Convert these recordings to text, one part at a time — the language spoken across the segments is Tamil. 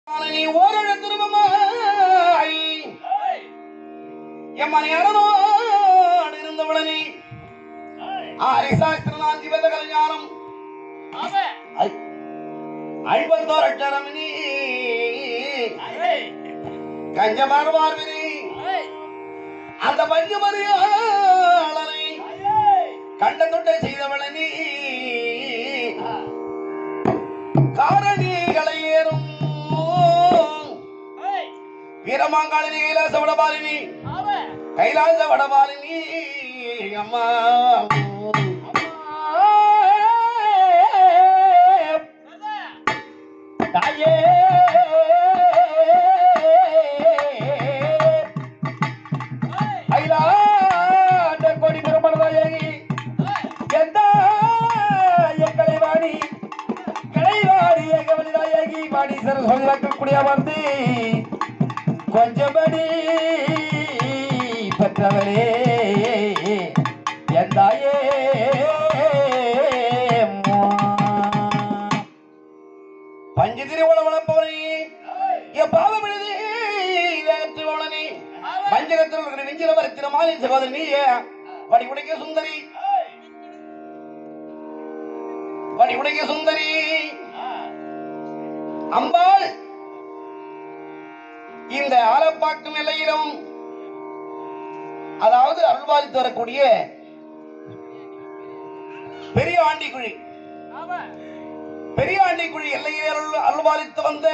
நீ ஓரழ திரும்பமாய் எம்மனையாளனோடு இருந்தவுடனே ஆரிசாஸ்திரநான் ஜீவத கல்யாணம் அழ்பத்தோரட்சரமினி கஞ்சமார் பார்வினி அந்த பஞ்சமரியாளனை கண்ட தொட்டை செய்தவளனி காரணிகளை ஏறும் வீரமாங்காளினி கைலாச வடபாலினி கைலாச வடபாலினி அம்மா தாயே ஐலாண்ட கோடி பெருமளதாயகி எந்த கலைவாணி கலைவாணி ஏகவனிதாயகி வாணி சரஸ்வதி வைக்கக்கூடிய வந்து கொஞ்சபடி பெற்றவரே எந்தாயே பஞ்சு திருவள வளர்ப்பவனே என் பாவம் எழுதி வேகற்றுவனே பஞ்சகத்தில் இருக்கிற நெஞ்சில வருத்தின மாலின் சகோதரி நீயே வடி உடைக்க சுந்தரி வடி உடைக்க சுந்தரி அம்பாள் இந்த ஆலப்பாக்கும் எல்லையிலும் அதாவது அருள்வாளித்து வரக்கூடிய பெரிய ஆண்டிக்குழி பெரிய ஆண்டிக்குழி எல்லையிலே அருள்வாளித்து வந்த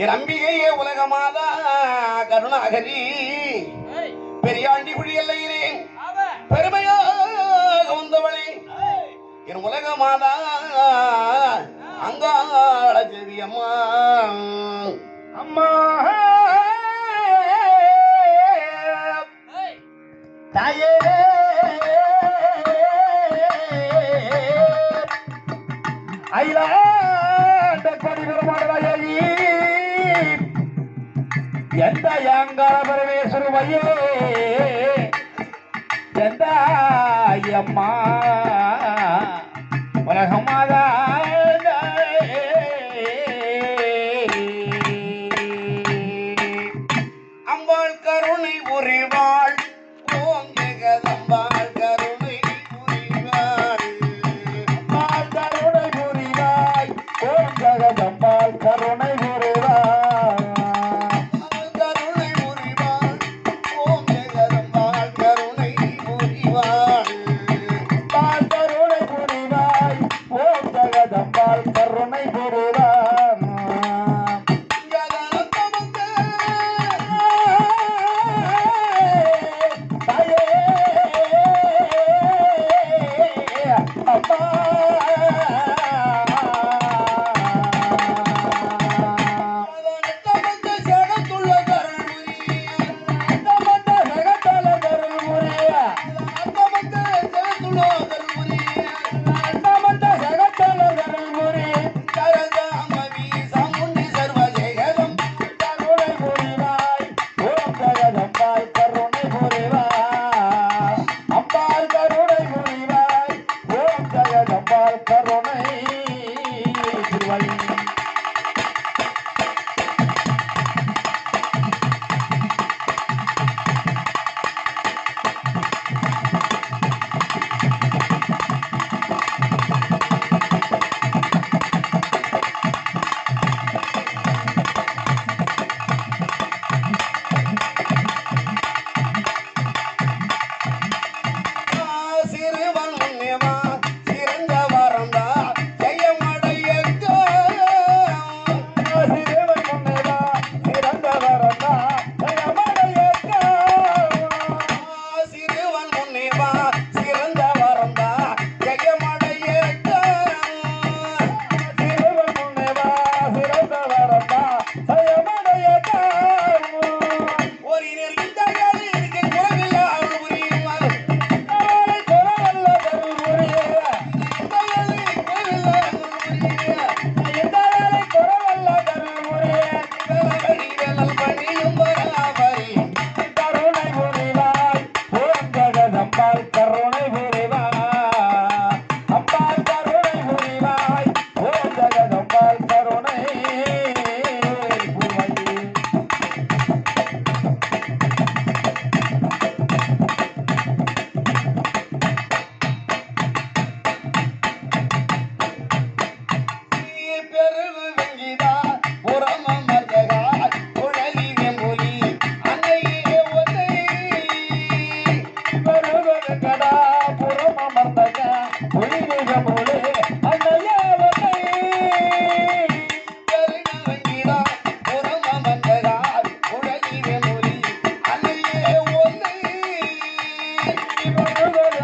என் அம்பிகையே உலகமாதா கருணாகரி பெரியாண்டிக்குழி எல்லையிலே பெருமையாக வந்தவளே என் உலகமாதா அங்காள தேவி அம்மா அம்மா தாயே ஐலாண்ட கொடி பெருமாளி எந்த அங்காள பரமேஸ்வரமையே எந்த அம்மா உலகமாதா அம்பாள் கருணை உரிவாள் ஓம் ஜெகதம்பாள் கருணை உரிவாள் அம்பாள் கருணை புரிவாய் ஓம் ஜெகதம்பாள் கருணை புரிவாள் கருணை புரிவாள் ஓம் ஜெகதம்பாள் கருணை புரிவாள் அம்பாள் கருணை புரிவாய் ஓம் ஜெகதம்பாள்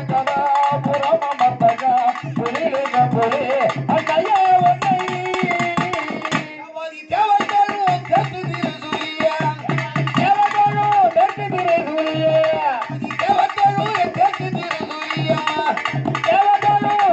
கதா புறம மத்தகா புரிலுக புரி அண்டைய ஒன்னை தேவதரும் தெற்கு திரு சூரிய தேவதரும் தெற்கு திரு சூரிய தேவதரும் தெற்கு திரு சூரிய தேவதரும்